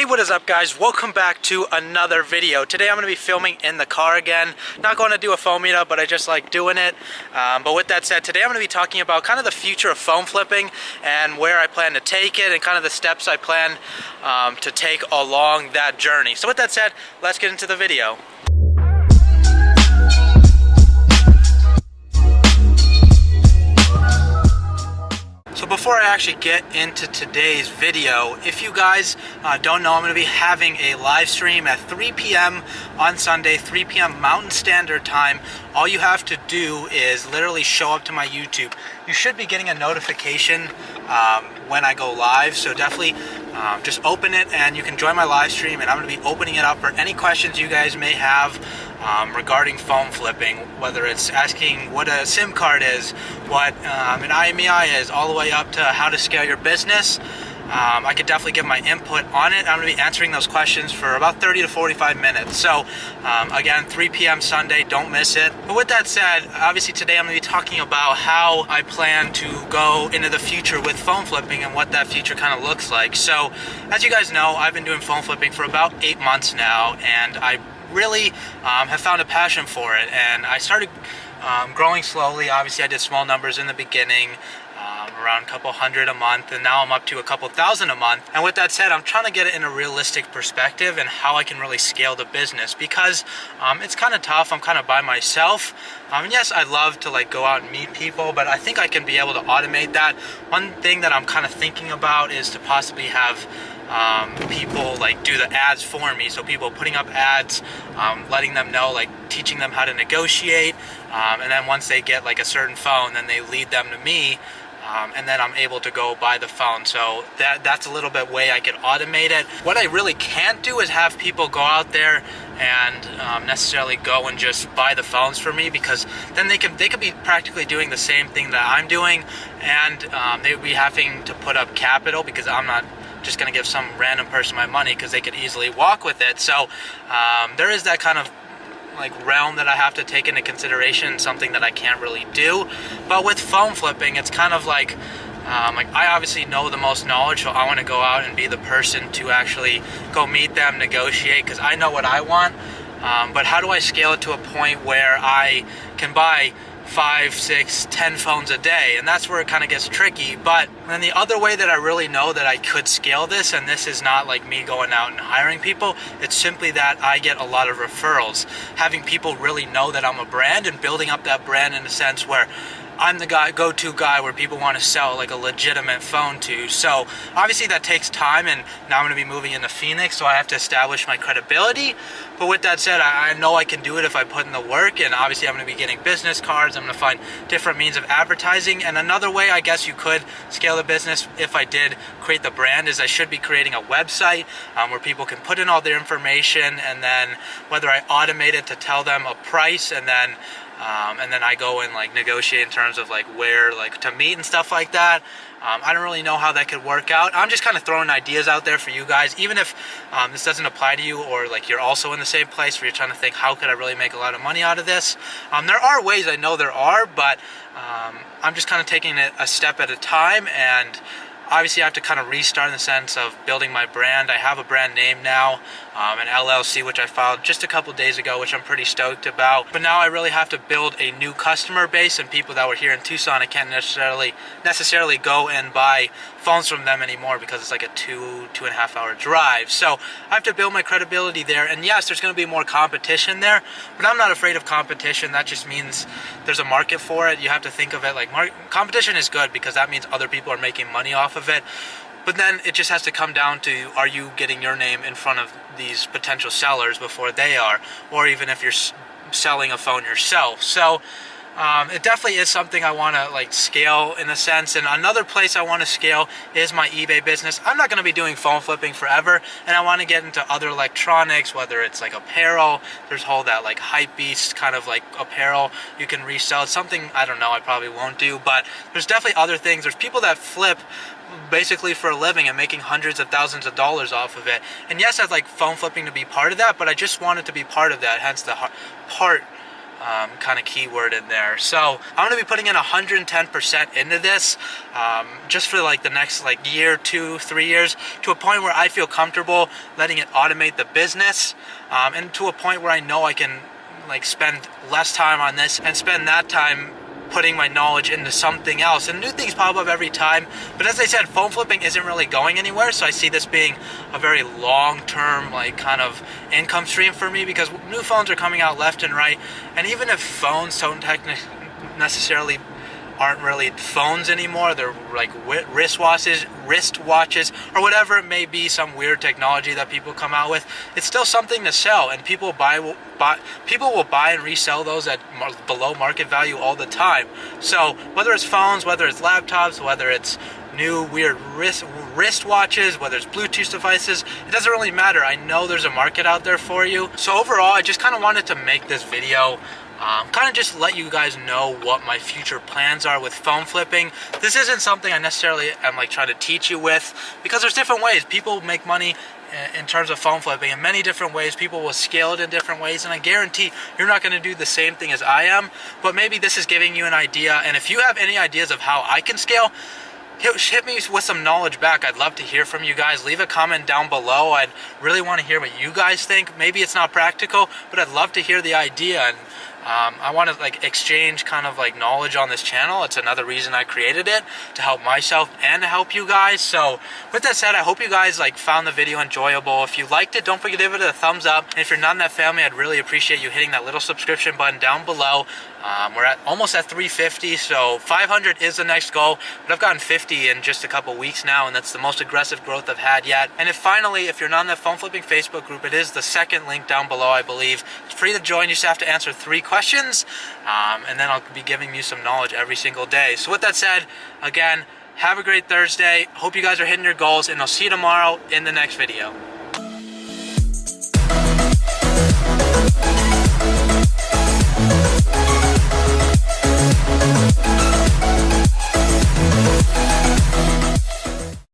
Hey, what is up guys? Welcome back to another video. Today I'm going to be filming in the car again. Not going to do a phone meetup, but I just like doing it. But with that said, today I'm going to be talking about kind of the future of phone flipping and where I plan to take it and kind of the steps I plan to take along that journey. So with that said, let's get into the video. So before I actually get into today's video, if you guys don't know, I'm going to be having a live stream at 3 p.m. on Sunday, 3 p.m. Mountain Standard Time. All you have to do is literally show up to my YouTube. You should be getting a notification when I go live, so definitely just open it and you can join my live stream, and I'm going to be opening it up for any questions you guys may have regarding phone flipping, whether it's asking what a SIM card is, what an IMEI is, all the way up to how to scale your business. I could definitely give my input on it. I'm going to be answering those questions for about 30 to 45 minutes. So again, 3 p.m. Sunday, don't miss it. But with that said, obviously today I'm going to be talking about how I plan to go into the future with phone flipping and what that future kind of looks like. So as you guys know, I've been doing phone flipping for about 8 months now, and I really have found a passion for it. And I started growing slowly. Obviously I did small numbers in the beginning, around a couple hundred a month, and now I'm up to a couple thousand a month. And with that said, I'm trying to get it in a realistic perspective and how I can really scale the business, because it's kind of tough. I'm kind of by myself. And yes, I'd love to like go out and meet people, but I think I can be able to automate that. One thing that I'm kind of thinking about is to possibly have people like do the ads for me. So people putting up ads, letting them know, like teaching them how to negotiate, and then once they get like a certain phone, then they lead them to me, and then I'm able to go buy the phone. So that's a little bit way I could automate it. What I really can't do is have people go out there and necessarily go and just buy the phones for me, because then they could be practically doing the same thing that I'm doing, and they would be having to put up capital, because I'm not just gonna give some random person my money, because they could easily walk with it. So there is that kind of like realm that I have to take into consideration, something that I can't really do. But with phone flipping, it's kind of like I obviously know the most knowledge, so I want to go out and be the person to actually go meet them, negotiate, because I know what I want. But how do I scale it to a point where I can buy 5, 6, 10 phones a day? And that's where it kind of gets tricky. But then the other way that I really know that I could scale this, and this is not like me going out and hiring people, it's simply that I get a lot of referrals. Having people really know that I'm a brand and building up that brand in a sense where I'm the go-to guy where people want to sell like a legitimate phone to. So obviously that takes time, and now I'm going to be moving into Phoenix, so I have to establish my credibility. But with that said, I know I can do it if I put in the work, and obviously I'm going to be getting business cards. I'm going to find different means of advertising. And another way I guess you could scale the business if I did create the brand is I should be creating a website where people can put in all their information, and then whether I automate it to tell them a price, and then I go and like negotiate in terms of like where like to meet and stuff like that. I don't really know how that could work out. I'm just kind of throwing ideas out there for you guys, even if this doesn't apply to you, or like you're also in the same place where you're trying to think, how could I really make a lot of money out of this? There are ways, I know there are, but I'm just kind of taking it a step at a time. And obviously I have to kind of restart in the sense of building my brand. I have a brand name now, an LLC, which I filed just a couple days ago, which I'm pretty stoked about. But now I really have to build a new customer base, and people that were here in Tucson, I can't necessarily go and buy phones from them anymore, because it's like a 2.5 hour drive. So I have to build my credibility there. And yes, there's going to be more competition there, but I'm not afraid of competition. That just means there's a market for it. You have to think of it like competition is good, because that means other people are making money off of it. But then it just has to come down to, are you getting your name in front of these potential sellers before they are, or even if you're selling a phone yourself. So it definitely is something I want to like scale in a sense. And another place I want to scale is my eBay business. I'm not going to be doing phone flipping forever, and I want to get into other electronics, whether it's like apparel. There's whole that like hype beast kind of like apparel you can resell. It's something, I don't know, I probably won't do, but there's definitely other things. There's people that flip basically for a living and making hundreds of thousands of dollars off of it. And yes, I'd like phone flipping to be part of that, but I just want it to be part of that, hence the part kind of keyword in there. So I'm going to be putting in 110% into this, just for like the next like year, 2, 3 years, to a point where I feel comfortable letting it automate the business, and to a point where I know I can like spend less time on this and spend that time putting my knowledge into something else. And new things pop up every time, but as I said, phone flipping isn't really going anywhere, so I see this being a very long-term like kind of income stream for me, because new phones are coming out left and right, and even if phones don't necessarily aren't really phones anymore, they're like wristwatches or whatever it may be, some weird technology that people come out with, it's still something to sell, and people will buy and resell those at below market value all the time. So whether it's phones, whether it's laptops, whether it's new weird wristwatches, whether it's Bluetooth devices, it doesn't really matter. I know there's a market out there for you. So overall, I just kind of wanted to make this video, kind of just let you guys know what my future plans are with phone flipping. This isn't something I necessarily am like trying to teach you with, because there's different ways people make money in terms of phone flipping in many different ways. People will scale it in different ways, and I guarantee you're not going to do the same thing as I am, but maybe this is giving you an idea. And if you have any ideas of how I can scale, hit me with some knowledge back. I'd love to hear from you guys. Leave a comment down below. I'd really want to hear what you guys think. Maybe it's not practical, but I'd love to hear the idea. And I want to like exchange kind of like knowledge on this channel. It's another reason I created it, to help myself and to help you guys. So with that said, I hope you guys like found the video enjoyable. If you liked it, don't forget to give it a thumbs up. And if you're not in that family, I'd really appreciate you hitting that little subscription button down below. We're almost at 350, so 500 is the next goal, but I've gotten 50 in just a couple weeks now, and that's the most aggressive growth I've had yet. And if you're not in that phone flipping Facebook group, it is the second link down below, I believe. It's free to join. You just have to answer 3 questions, and then I'll be giving you some knowledge every single day. So with that said, again, have a great Thursday. Hope you guys are hitting your goals, and I'll see you tomorrow in the next video.